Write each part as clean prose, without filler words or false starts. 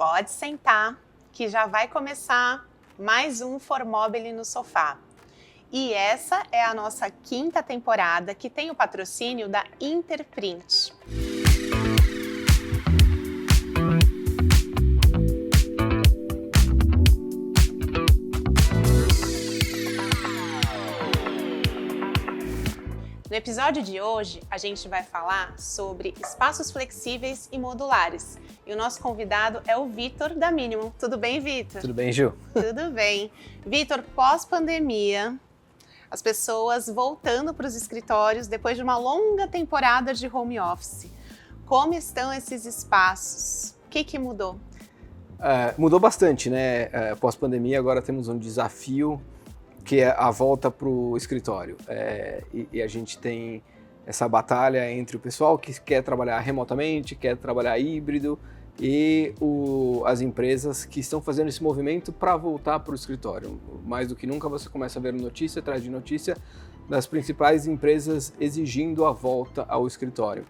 Pode sentar, que já vai começar mais um Formobile no Sofá. E essa é a nossa 5ª temporada, que tem o patrocínio da Interprint. No episódio de hoje, a gente vai falar sobre espaços flexíveis e modulares. E o nosso convidado é o Vitor, da Minimum. Tudo bem, Vitor? Tudo bem, Ju? Tudo bem. Vitor, pós-pandemia, as pessoas voltando para os escritórios depois de uma longa temporada de home office. Como estão esses espaços? O que mudou? Mudou bastante, né? Pós-pandemia, agora temos um desafio que é a volta para o escritório. E a gente tem essa batalha entre o pessoal que quer trabalhar remotamente, quer trabalhar híbrido, e as empresas que estão fazendo esse movimento para voltar para o escritório. Mais do que nunca você começa a ver notícia atrás de notícia das principais empresas exigindo a volta ao escritório.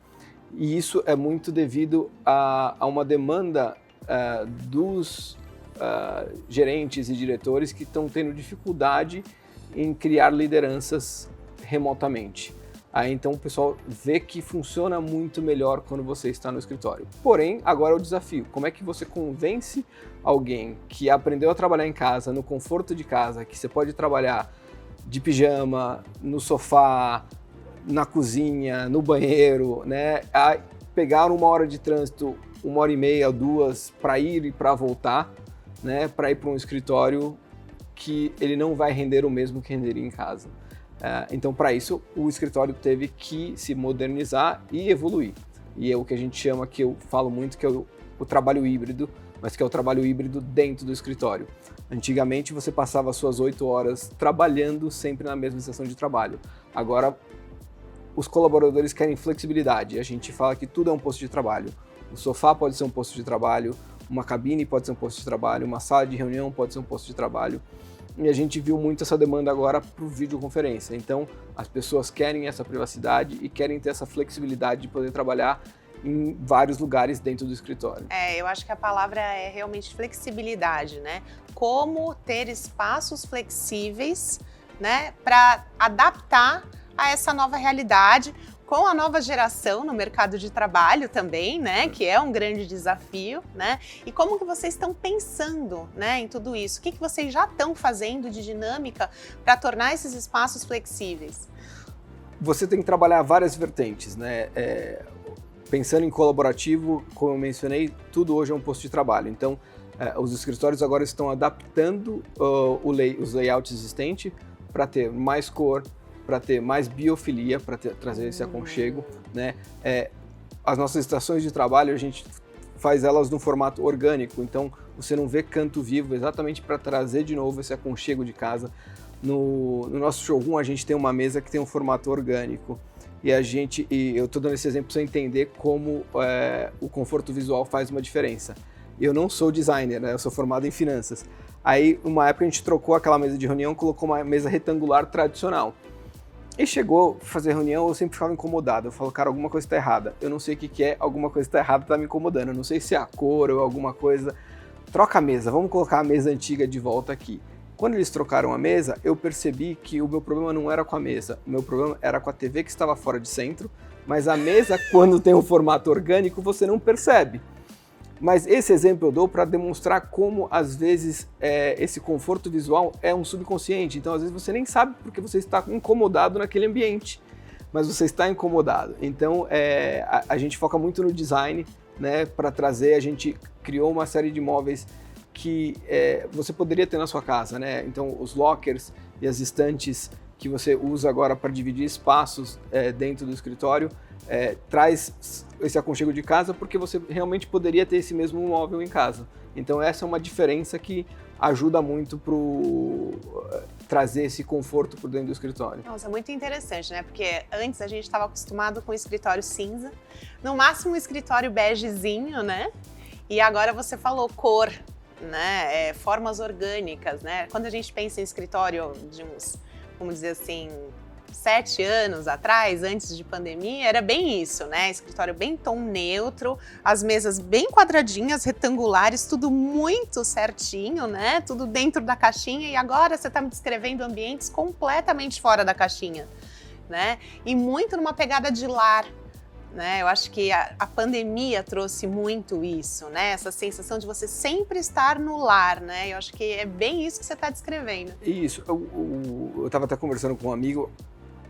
E isso é muito devido a uma demanda dos gerentes e diretores que estão tendo dificuldade em criar lideranças remotamente. Aí então o pessoal vê que funciona muito melhor quando você está no escritório. Porém, agora é o desafio. Como é que você convence alguém que aprendeu a trabalhar em casa, no conforto de casa, que você pode trabalhar de pijama, no sofá, na cozinha, no banheiro, né? A pegar 1 hora de trânsito, 1h30, 2 para ir e para voltar, né, para ir para um escritório que ele não vai render o mesmo que renderia em casa. Então, para isso, o escritório teve que se modernizar e evoluir. E é o que a gente chama, que eu falo muito, que é o trabalho híbrido, mas que é o trabalho híbrido dentro do escritório. Antigamente, você passava as suas 8 horas trabalhando sempre na mesma estação de trabalho. Agora, os colaboradores querem flexibilidade. A gente fala que tudo é um posto de trabalho. O sofá pode ser um posto de trabalho, uma cabine pode ser um posto de trabalho, uma sala de reunião pode ser um posto de trabalho. E a gente viu muito essa demanda agora para o videoconferência. Então, as pessoas querem essa privacidade e querem ter essa flexibilidade de poder trabalhar em vários lugares dentro do escritório. Eu acho que a palavra é realmente flexibilidade, né? Como ter espaços flexíveis, né, para adaptar a essa nova realidade, com a nova geração no mercado de trabalho também, né, que é um grande desafio, né? E como que vocês estão pensando, né, em tudo isso? O que vocês já estão fazendo de dinâmica para tornar esses espaços flexíveis? Você tem que trabalhar várias vertentes, né? Pensando em colaborativo, como eu mencionei, tudo hoje é um posto de trabalho. Então, os escritórios agora estão adaptando os layouts existentes para ter mais cor, para ter mais biofilia, para trazer esse aconchego, né? As nossas estações de trabalho, a gente faz elas no formato orgânico, então você não vê canto vivo, exatamente para trazer de novo esse aconchego de casa. No nosso showroom, a gente tem uma mesa que tem um formato orgânico, e eu estou dando esse exemplo para você entender como o conforto visual faz uma diferença. Eu não sou designer, né? Eu sou formado em finanças. Aí, uma época, a gente trocou aquela mesa de reunião, colocou uma mesa retangular tradicional. E chegou a fazer reunião, eu sempre ficava incomodado. Eu falo, cara, alguma coisa está errada. Eu não sei o que é, alguma coisa está errada, está me incomodando. Eu não sei se é a cor ou alguma coisa. Troca a mesa, vamos colocar a mesa antiga de volta aqui. Quando eles trocaram a mesa, eu percebi que o meu problema não era com a mesa. O meu problema era com a TV que estava fora de centro, mas a mesa, quando tem um formato orgânico, você não percebe. Mas esse exemplo eu dou para demonstrar como, às vezes, esse conforto visual é um subconsciente. Então, às vezes, você nem sabe porque você está incomodado naquele ambiente, mas você está incomodado. Então, a gente foca muito no design, né, para trazer. A gente criou uma série de móveis que você poderia ter na sua casa, né? Então, os lockers e as estantes que você usa agora para dividir espaços dentro do escritório, traz esse aconchego de casa, porque você realmente poderia ter esse mesmo móvel em casa. Então essa é uma diferença que ajuda muito para trazer esse conforto por dentro do escritório. Nossa, muito interessante, né? Porque antes a gente estava acostumado com o escritório cinza, no máximo um escritório begezinho, né? E agora você falou cor, né? Formas orgânicas, né? Quando a gente pensa em escritório de uns, vamos dizer assim, 7 anos atrás, antes de pandemia, era bem isso, né? Escritório bem tom neutro, as mesas bem quadradinhas, retangulares, tudo muito certinho, né? Tudo dentro da caixinha, e agora você está me descrevendo ambientes completamente fora da caixinha, né? E muito numa pegada de lar, né? Eu acho que a pandemia trouxe muito isso, né? Essa sensação de você sempre estar no lar, né? Eu acho que é bem isso que você está descrevendo. Isso, eu estava até conversando com um amigo,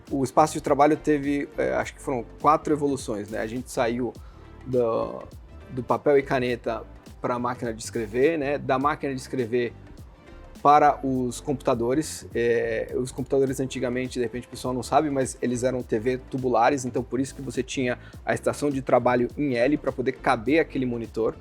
o espaço de trabalho teve, acho que foram 4 evoluções, né? A gente saiu do papel e caneta para a máquina de escrever, né? Da máquina de escrever para os computadores. Os computadores antigamente, de repente o pessoal não sabe, mas eles eram TV tubulares, então por isso que você tinha a estação de trabalho em L para poder caber aquele monitor.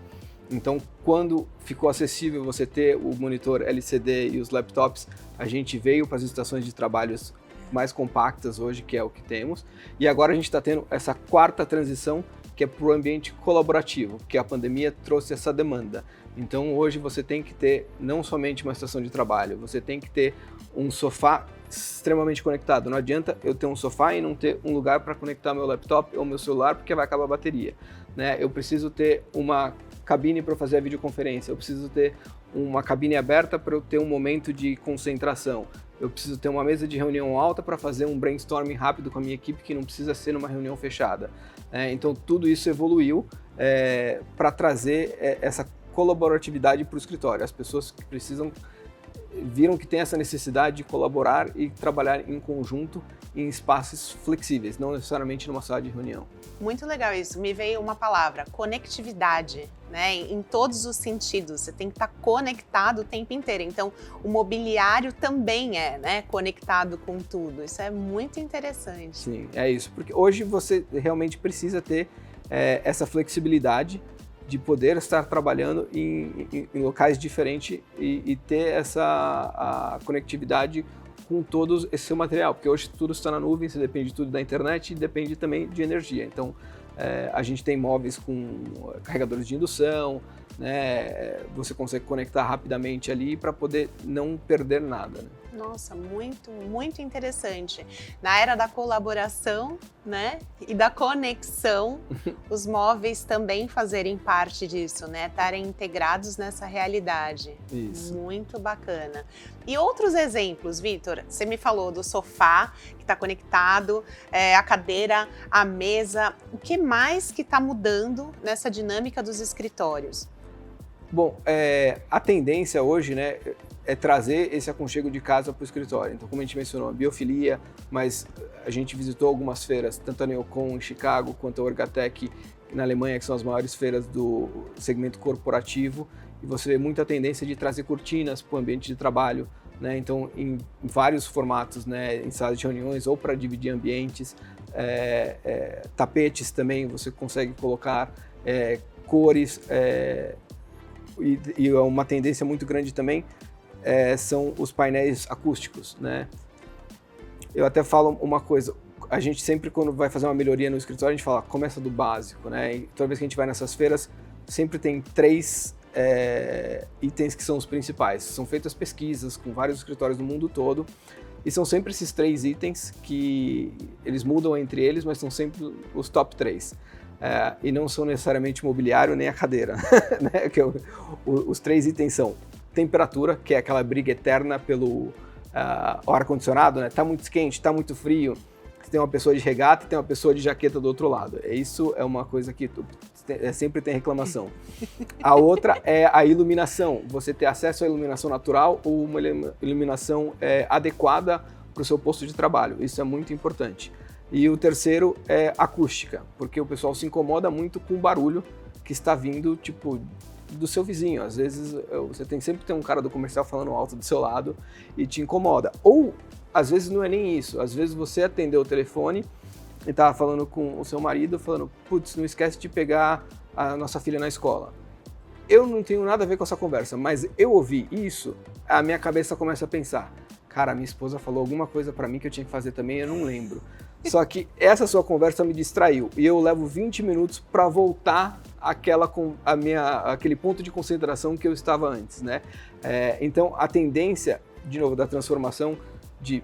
Então, quando ficou acessível você ter o monitor LCD e os laptops, a gente veio para as estações de trabalhos mais compactas hoje, que é o que temos. E agora a gente está tendo essa 4ª transição, que é para o ambiente colaborativo, que a pandemia trouxe essa demanda. Então hoje você tem que ter não somente uma estação de trabalho, você tem que ter um sofá extremamente conectado. Não adianta eu ter um sofá e não ter um lugar para conectar meu laptop ou meu celular, porque vai acabar a bateria, né? Eu preciso ter uma cabine para fazer a videoconferência, eu preciso ter uma cabine aberta para eu ter um momento de concentração, eu preciso ter uma mesa de reunião alta para fazer um brainstorming rápido com a minha equipe, que não precisa ser numa reunião fechada. Então tudo isso evoluiu para trazer essa colaboratividade para o escritório. As pessoas que viram que tem essa necessidade de colaborar e trabalhar em conjunto em espaços flexíveis, não necessariamente numa sala de reunião. Muito legal isso. Me veio uma palavra, conectividade, né? Em todos os sentidos. Você tem que estar conectado o tempo inteiro. Então, o mobiliário também é, né, conectado com tudo. Isso é muito interessante. Sim, é isso. Porque hoje você realmente precisa ter essa flexibilidade de poder estar trabalhando em locais diferentes e ter a conectividade com todo esse seu material, porque hoje tudo está na nuvem, você depende tudo da internet e depende também de energia. Então, a gente tem móveis com carregadores de indução, né? Você consegue conectar rapidamente ali para poder não perder nada, né? Nossa, muito, muito interessante. Na era da colaboração, né, e da conexão, os móveis também fazerem parte disso, né, estarem integrados nessa realidade. Isso. Muito bacana. E outros exemplos, Vitor? Você me falou do sofá que está conectado, a cadeira, a mesa. O que mais que está mudando nessa dinâmica dos escritórios? Bom, a tendência hoje, né, é trazer esse aconchego de casa para o escritório. Então, como a gente mencionou, a biofilia, mas a gente visitou algumas feiras, tanto a Neocon em Chicago, quanto a Orgatec na Alemanha, que são as maiores feiras do segmento corporativo, e você vê muita tendência de trazer cortinas para o ambiente de trabalho, né? Então, em vários formatos, né, em salas de reuniões ou para dividir ambientes, tapetes também você consegue colocar, cores, e uma tendência muito grande também são os painéis acústicos, né? Eu até falo uma coisa, a gente sempre quando vai fazer uma melhoria no escritório, a gente fala, começa do básico, né? E toda vez que a gente vai nessas feiras, sempre tem 3 itens que são os principais. São feitas pesquisas com vários escritórios do mundo todo, e são sempre esses 3 itens que eles mudam entre eles, mas são sempre os top 3. E não são necessariamente o mobiliário nem a cadeira, né? Os 3 itens são temperatura, que é aquela briga eterna pelo ar-condicionado, né? Tá muito quente, tá muito frio, tem uma pessoa de regata e tem uma pessoa de jaqueta do outro lado. Isso é uma coisa que sempre tem reclamação. A outra é a iluminação, você ter acesso à iluminação natural ou uma iluminação adequada para o seu posto de trabalho. Isso é muito importante. E o terceiro é acústica, porque o pessoal se incomoda muito com o barulho que está vindo, tipo, do seu vizinho. Às vezes você sempre tem um cara do comercial falando alto do seu lado e te incomoda. Ou, às vezes não é nem isso. Às vezes você atendeu o telefone e estava falando com o seu marido, falando, putz, não esquece de pegar a nossa filha na escola. Eu não tenho nada a ver com essa conversa, mas eu ouvi isso, a minha cabeça começa a pensar, cara, minha esposa falou alguma coisa para mim que eu tinha que fazer também, eu não lembro. Só que essa sua conversa me distraiu e eu levo 20 minutos para voltar aquele ponto de concentração que eu estava antes, né? Então, a tendência, de novo, da transformação de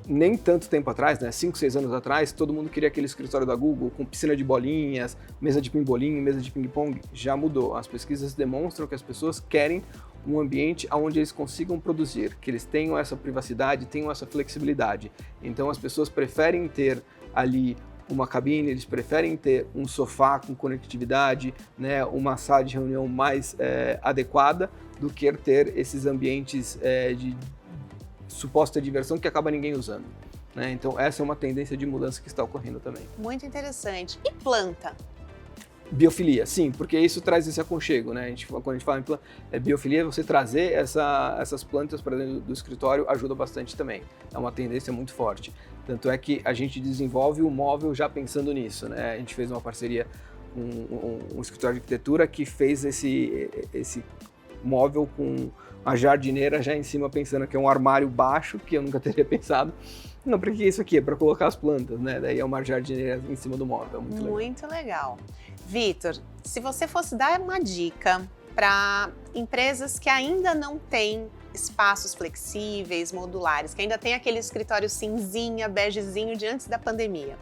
nem tanto tempo atrás, né, 5, 6 anos atrás, todo mundo queria aquele escritório da Google com piscina de bolinhas, mesa de pimbolim, mesa de ping-pong. Já mudou. As pesquisas demonstram que as pessoas querem um ambiente onde eles consigam produzir, que eles tenham essa privacidade, tenham essa flexibilidade. Então as pessoas preferem ter ali uma cabine, eles preferem ter um sofá com conectividade, né, uma sala de reunião mais adequada, do que ter esses ambientes de suposta diversão que acaba ninguém usando, né? Então essa é uma tendência de mudança que está ocorrendo também. Muito interessante. E planta? Biofilia, sim, porque isso traz esse aconchego, né? Quando a gente fala em biofilia, você trazer essas plantas para dentro do escritório ajuda bastante também. É uma tendência muito forte. Tanto é que a gente desenvolve o móvel já pensando nisso, né? A gente fez uma parceria com um escritório de arquitetura que fez esse móvel com a jardineira já em cima, pensando que é um armário baixo, que eu nunca teria pensado. Não, para que isso aqui? É para colocar as plantas, né? Daí é uma jardineira em cima do móvel. Muito legal. Vitor, se você fosse dar uma dica para empresas que ainda não têm espaços flexíveis, modulares, que ainda tem aquele escritório cinzinha, begezinho de antes da pandemia,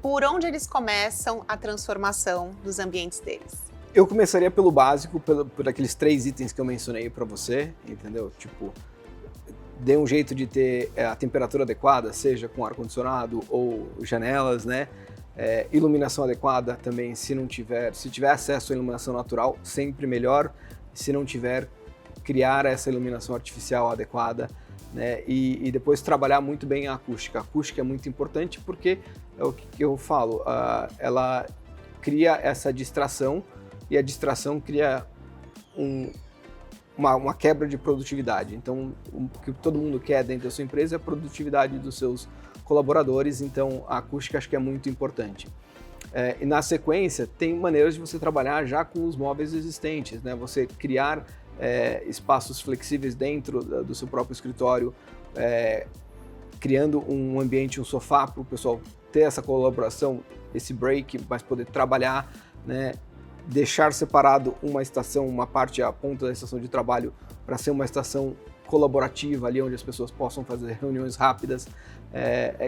por onde eles começam a transformação dos ambientes deles? Eu começaria pelo básico, por aqueles 3 itens que eu mencionei para você, entendeu? Tipo, dê um jeito de ter a temperatura adequada, seja com ar-condicionado ou janelas, né? Iluminação adequada também, se tiver acesso à iluminação natural, sempre melhor. Se não tiver, criar essa iluminação artificial adequada, né? E depois trabalhar muito bem a acústica. A acústica é muito importante porque, é o que eu falo, ela cria essa distração, e a distração cria uma quebra de produtividade. Então, o que todo mundo quer dentro da sua empresa é a produtividade dos seus colaboradores, então a acústica acho que é muito importante. E na sequência, tem maneiras de você trabalhar já com os móveis existentes, né? Você criar espaços flexíveis dentro do seu próprio escritório, criando um ambiente, um sofá para o pessoal ter essa colaboração, esse break, mas poder trabalhar, né? Deixar separado uma estação, uma parte, a ponta da estação de trabalho, para ser uma estação colaborativa ali onde as pessoas possam fazer reuniões rápidas.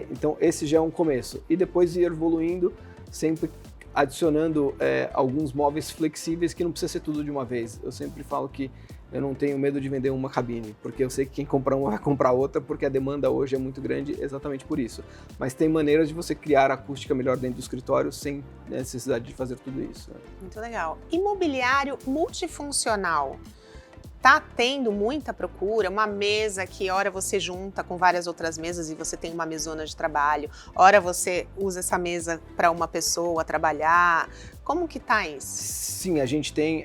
Então esse já é um começo. E depois ir evoluindo, sempre adicionando alguns móveis flexíveis, que não precisa ser tudo de uma vez. Eu sempre falo que eu não tenho medo de vender uma cabine, porque eu sei que quem comprar uma vai comprar outra, porque a demanda hoje é muito grande exatamente por isso. Mas tem maneiras de você criar acústica melhor dentro do escritório sem necessidade de fazer tudo isso, né? Muito legal. Imobiliário multifuncional. Tá tendo muita procura, uma mesa que ora você junta com várias outras mesas e você tem uma mesona de trabalho, ora você usa essa mesa para uma pessoa trabalhar. Como que tá isso? Sim, a gente tem,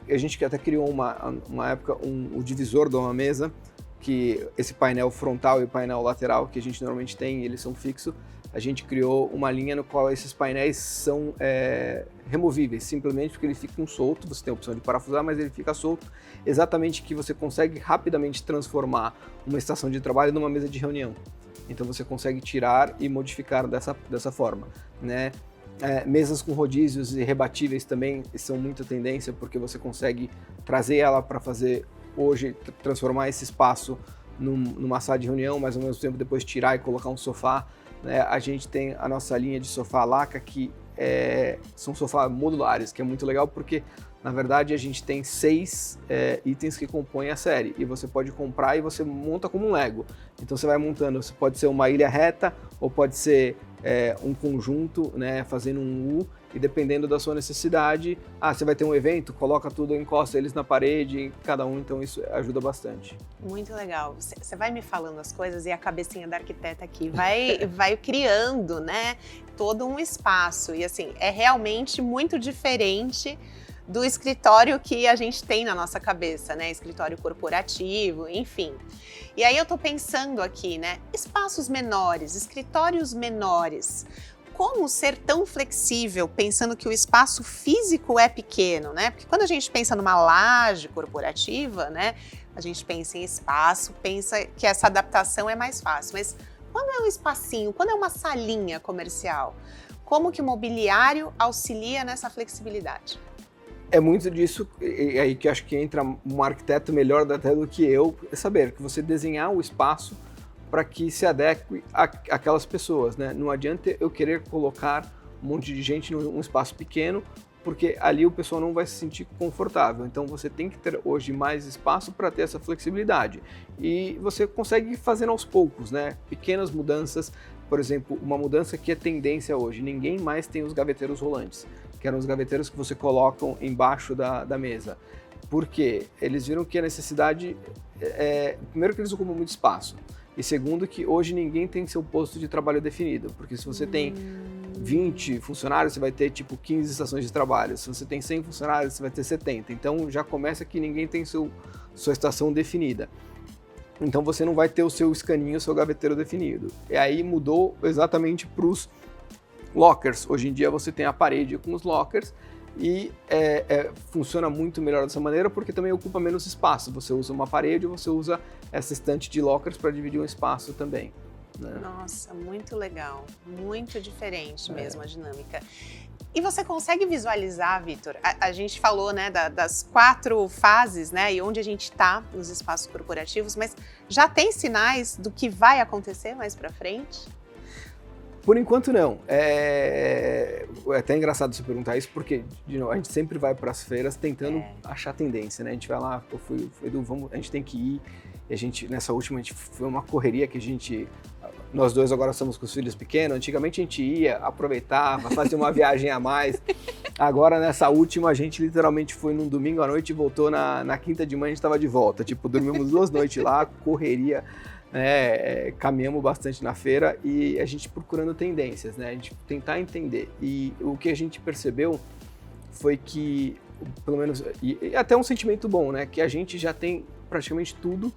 a gente até criou uma época o divisor de uma mesa, que esse painel frontal e painel lateral que a gente normalmente tem, eles são fixos. A gente criou uma linha no qual esses painéis são removíveis, simplesmente porque ele fica solto, você tem a opção de parafusar, mas ele fica solto, exatamente que você consegue rapidamente transformar uma estação de trabalho numa mesa de reunião. Então você consegue tirar e modificar dessa forma, né? Mesas com rodízios e rebatíveis também são muita tendência, porque você consegue trazer ela para fazer hoje, transformar esse espaço numa sala de reunião, mas ao mesmo tempo depois tirar e colocar um sofá. A gente tem a nossa linha de sofá Laca, que são sofás modulares, que é muito legal porque, na verdade, a gente tem 6 itens que compõem a série, e você pode comprar e você monta como um Lego. Então você vai montando, você pode ser uma ilha reta ou pode ser um conjunto, né, fazendo um U, e dependendo da sua necessidade, você vai ter um evento, coloca tudo, encosta eles na parede, cada um, então isso ajuda bastante. Muito legal. Você vai me falando as coisas e a cabecinha da arquiteta aqui vai criando, né, todo um espaço. E assim, é realmente muito diferente do escritório que a gente tem na nossa cabeça, né? Escritório corporativo, enfim. E aí eu tô pensando aqui, né? Espaços menores, escritórios menores. Como ser tão flexível, pensando que o espaço físico é pequeno, né? Porque quando a gente pensa numa laje corporativa, né? A gente pensa em espaço, pensa que essa adaptação é mais fácil. Mas quando é um espacinho, quando é uma salinha comercial, como que o mobiliário auxilia nessa flexibilidade? É muito disso, e aí que acho que entra um arquiteto melhor até do que eu, é saber que você desenhar o espaço para que se adeque àquelas pessoas, né? Não adianta eu querer colocar um monte de gente num espaço pequeno, porque ali o pessoal não vai se sentir confortável. Então você tem que ter hoje mais espaço para ter essa flexibilidade. E você consegue fazer aos poucos, né? Pequenas mudanças, por exemplo, uma mudança que é tendência hoje. Ninguém mais tem os gaveteiros rolantes, que eram os gaveteiros que você colocam embaixo da mesa. Por quê? Eles viram que a necessidade primeiro que eles ocupam muito espaço. E segundo que hoje ninguém tem seu posto de trabalho definido, porque se você tem 20 funcionários, você vai ter tipo 15 estações de trabalho. Se você tem 100 funcionários, você vai ter 70. Então já começa que ninguém tem sua estação definida. Então você não vai ter o seu escaninho, o seu gaveteiro definido. E aí mudou exatamente para os lockers. Hoje em dia você tem a parede com os lockers e funciona muito melhor dessa maneira porque também ocupa menos espaço. Você usa uma parede ou você usa essa estante de lockers para dividir um espaço também. Né? Nossa, muito legal, muito diferente mesmo a dinâmica. E você consegue visualizar, Vitor? A gente falou, né, das 4 fases, né, e onde a gente está nos espaços corporativos, mas já tem sinais do que vai acontecer mais para frente? Por enquanto não. É até engraçado você perguntar isso, porque de novo, a gente sempre vai para as feiras tentando achar tendência, né? A gente vai lá, a gente tem que ir. E a gente, nessa última, foi uma correria que nós dois agora somos com os filhos pequenos. Antigamente a gente ia, aproveitava, fazia uma viagem a mais. Agora, nessa última, a gente literalmente foi num domingo à noite e voltou na quinta de manhã, a gente estava de volta. Tipo, dormimos 2 noites lá, correria. Caminhamos bastante na feira e a gente procurando tendências, né? A gente tentar entender. E o que a gente percebeu foi que, pelo menos, e até um sentimento bom, né? Que a gente já tem praticamente tudo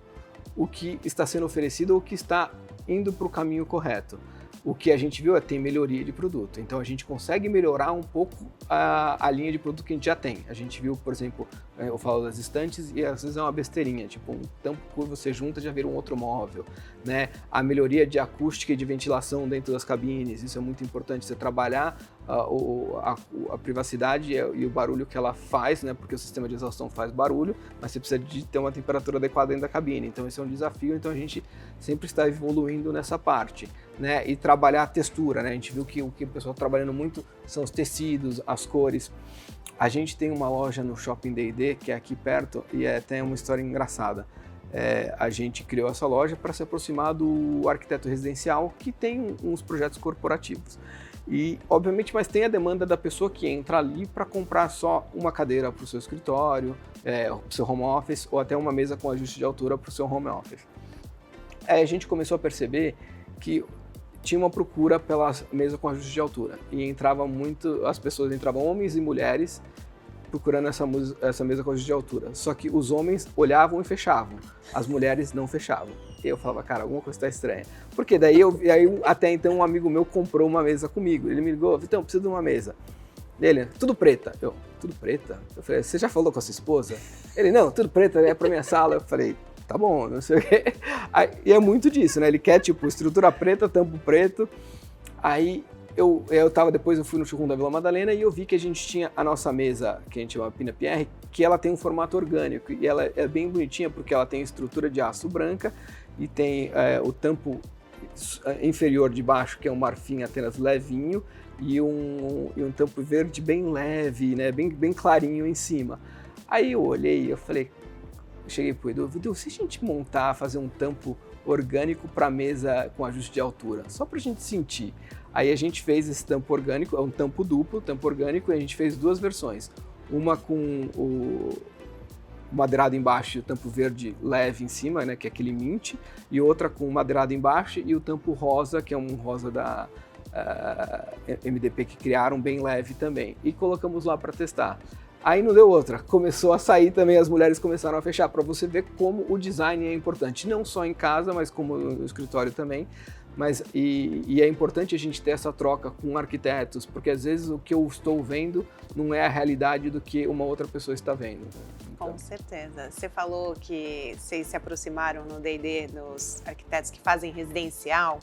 o que está sendo oferecido ou que está indo para o caminho correto. O que a gente viu tem melhoria de produto. Então a gente consegue melhorar um pouco a linha de produto que a gente já tem. A gente viu, por exemplo, eu falo das estantes e às vezes é uma besteirinha, tipo um tampo que você junta já vira um outro móvel, né? A melhoria de acústica e de ventilação dentro das cabines, isso é muito importante, você trabalhar a privacidade e o barulho que ela faz, né? Porque o sistema de exaustão faz barulho, mas você precisa de ter uma temperatura adequada dentro da cabine. Então esse é um desafio, então a gente sempre está evoluindo nessa parte, né? E trabalhar a textura, né? A gente viu que o que o pessoal está trabalhando muito são os tecidos, as cores. A gente tem uma loja no Shopping D&D, que é aqui perto, e tem uma história engraçada. A gente criou essa loja para se aproximar do arquiteto residencial que tem uns projetos corporativos. E, obviamente, mas tem a demanda da pessoa que entra ali para comprar só uma cadeira para o seu escritório, para o seu home office, ou até uma mesa com ajuste de altura para o seu home office. Aí a gente começou a perceber que tinha uma procura pela mesa com ajuste de altura. E as pessoas entravam, homens e mulheres, procurando essa mesa com ajuste de altura. Só que os homens olhavam e fechavam, as mulheres não fechavam. E eu falava, cara, alguma coisa está estranha. Porque daí até então um amigo meu comprou uma mesa comigo. Ele me ligou, Vitão, preciso de uma mesa. Ele, tudo preta. Eu, tudo preta? Eu falei, você já falou com a sua esposa? Ele, não, tudo preta, é pra minha sala. Eu falei, tá bom, não sei o quê. E é muito disso, né? Ele quer, tipo, estrutura preta, tampo preto. Aí depois eu fui no showroom da Vila Madalena e eu vi que a gente tinha a nossa mesa, que a gente chama Pina Pierre, que ela tem um formato orgânico. E ela é bem bonitinha porque ela tem estrutura de aço branca e tem o tampo inferior de baixo, que é um marfim apenas levinho, e um tampo verde bem leve, né? Bem clarinho em cima. Aí eu olhei e eu falei, cheguei pro Edu, se a gente fazer um tampo orgânico para mesa com ajuste de altura, só pra gente sentir. Aí a gente fez esse tampo orgânico, é um tampo duplo, tampo orgânico, e a gente fez 2 versões. Uma com o madeirado embaixo e o tampo verde leve em cima, né, que é aquele mint, e outra com o madeirado embaixo e o tampo rosa, que é um rosa da MDP que criaram, bem leve também. E colocamos lá para testar. Aí não deu outra, começou a sair também, as mulheres começaram a fechar, para você ver como o design é importante, não só em casa, mas como no escritório também. E é importante a gente ter essa troca com arquitetos, porque às vezes o que eu estou vendo não é a realidade do que uma outra pessoa está vendo. Então... Com certeza. Você falou que vocês se aproximaram no D&D dos arquitetos que fazem residencial.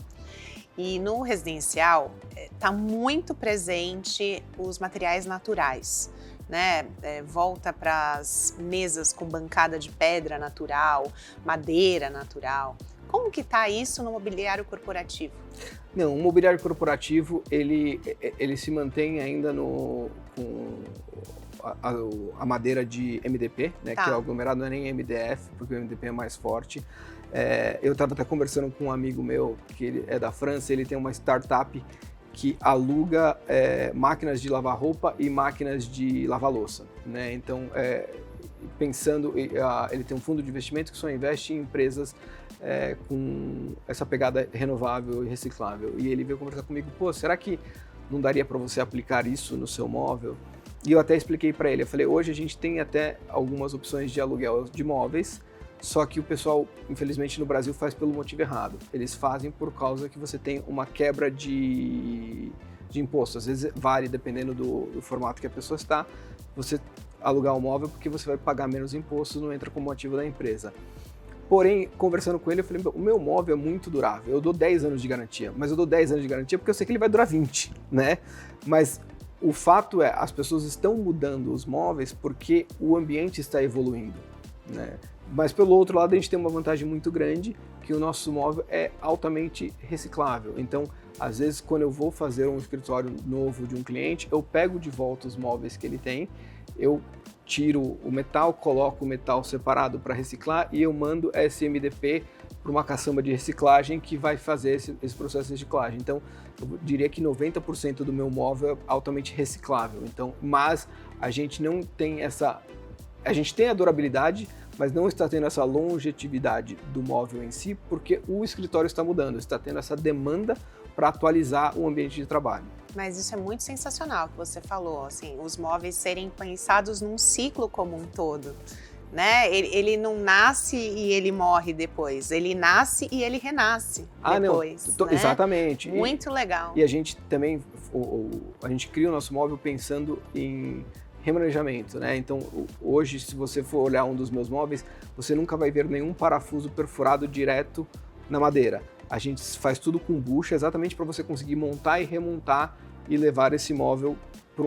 E no residencial está muito presente os materiais naturais. né? Volta para as mesas com bancada de pedra natural, madeira natural. Como que está isso no mobiliário corporativo? Não, o mobiliário corporativo, ele se mantém ainda com a madeira de MDP, né, que é o aglomerado, não é nem MDF, porque o MDP é mais forte. Eu estava até conversando com um amigo meu, que ele é da França, ele tem uma startup que aluga máquinas de lavar roupa e máquinas de lavar louça, né? Então, pensando, ele tem um fundo de investimento que só investe em empresas com essa pegada renovável e reciclável. E ele veio conversar comigo, pô, será que não daria para você aplicar isso no seu móvel? E eu até expliquei para ele, eu falei, hoje a gente tem até algumas opções de aluguel de móveis, só que o pessoal, infelizmente, no Brasil faz pelo motivo errado. Eles fazem por causa que você tem uma quebra de imposto. Às vezes vale, dependendo do formato que a pessoa está, você alugar um móvel porque você vai pagar menos impostos, não entra como ativo da empresa. Porém, conversando com ele, eu falei, o meu móvel é muito durável, eu dou 10 anos de garantia, mas eu dou 10 anos de garantia porque eu sei que ele vai durar 20, né? Mas o fato é, as pessoas estão mudando os móveis porque o ambiente está evoluindo, né? Mas pelo outro lado, a gente tem uma vantagem muito grande, que o nosso móvel é altamente reciclável. Então, às vezes, quando eu vou fazer um escritório novo de um cliente, eu pego de volta os móveis que ele tem, eu tiro o metal, coloco o metal separado para reciclar e eu mando esse MDP para uma caçamba de reciclagem que vai fazer esse processo de reciclagem. Então, eu diria que 90% do meu móvel é altamente reciclável. Então, mas a gente não tem essa... A gente tem a durabilidade, mas não está tendo essa longevidade do móvel em si, porque o escritório está mudando, está tendo essa demanda para atualizar o ambiente de trabalho. Mas isso é muito sensacional que você falou, assim, os móveis serem pensados num ciclo como um todo, né? Ele não nasce e ele morre depois, ele nasce e ele renasce depois. Não, né? Exatamente. Muito legal. E a gente também, a gente cria o nosso móvel pensando em remanejamento, né? Então, hoje, se você for olhar um dos meus móveis, você nunca vai ver nenhum parafuso perfurado direto na madeira. A gente faz tudo com bucha, exatamente para você conseguir montar e remontar e levar esse móvel para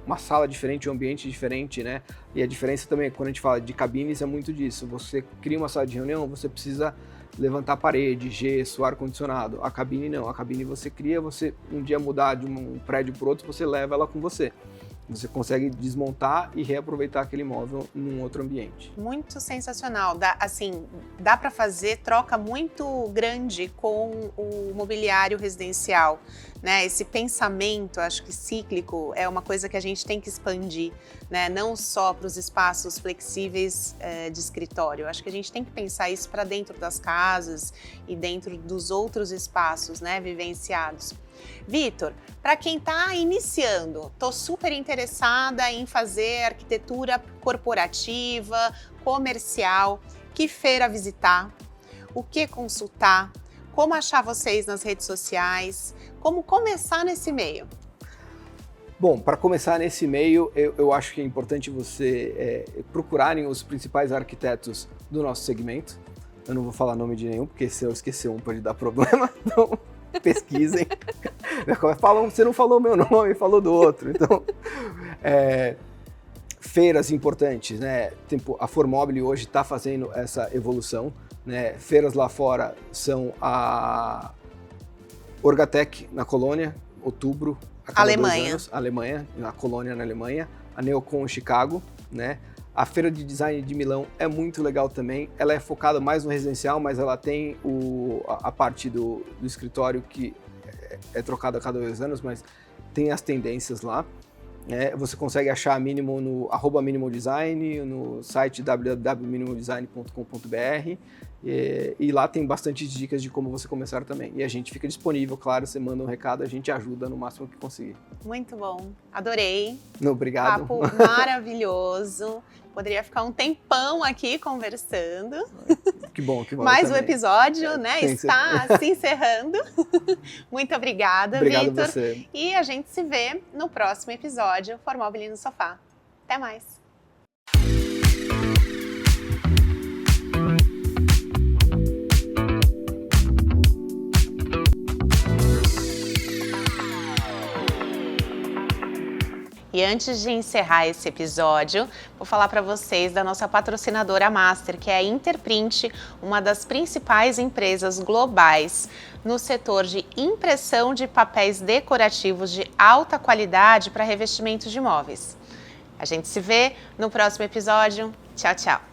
uma sala diferente, um ambiente diferente, né? E a diferença também, quando a gente fala de cabines, é muito disso. Você cria uma sala de reunião, você precisa levantar parede, gesso, ar-condicionado. A cabine não, a cabine você cria, você um dia mudar de um prédio para outro, você leva ela com você. Você consegue desmontar e reaproveitar aquele móvel num outro ambiente. Muito sensacional. Dá para fazer troca muito grande com o mobiliário residencial, né? Esse pensamento, acho que cíclico, é uma coisa que a gente tem que expandir, né? Não só para os espaços flexíveis de escritório. Acho que a gente tem que pensar isso para dentro das casas e dentro dos outros espaços, né, vivenciados. Vitor, para quem está iniciando, estou super interessada em fazer arquitetura corporativa, comercial, que feira visitar, o que consultar, como achar vocês nas redes sociais, como começar nesse meio? Bom, para começar nesse meio, eu acho que é importante você procurarem os principais arquitetos do nosso segmento. Eu não vou falar nome de nenhum, porque se eu esquecer um pode dar problema, então pesquisem. Falam, você não falou meu nome, falou do outro. Então, feiras importantes, né? A Formobile hoje está fazendo essa evolução, né? Feiras lá fora são a Orgatec na Colônia, outubro, a cada 2 anos. Alemanha, na Colônia na Alemanha, a Neocon Chicago, né? A Feira de Design de Milão é muito legal também. Ela é focada mais no residencial, mas ela tem a parte do escritório que é trocada a cada 2 anos, mas tem as tendências lá. Você consegue achar a Minimal no @minimaldesign, no site www.minimaldesign.com.br e lá tem bastante dicas de como você começar também. E a gente fica disponível, claro, você manda um recado, a gente ajuda no máximo que conseguir. Muito bom, adorei. Obrigado. Papo maravilhoso. Poderia ficar um tempão aqui conversando. Que bom, que bom. Mas o episódio, né, está se encerrando. Muito obrigada, Vitor. Obrigado você. E a gente se vê no próximo episódio Formobile no Sofá. Até mais. E E antes de encerrar esse episódio, vou falar para vocês da nossa patrocinadora Master, que é a Interprint, uma das principais empresas globais no setor de impressão de papéis decorativos de alta qualidade para revestimentos de imóveis. A gente se vê no próximo episódio. Tchau, tchau!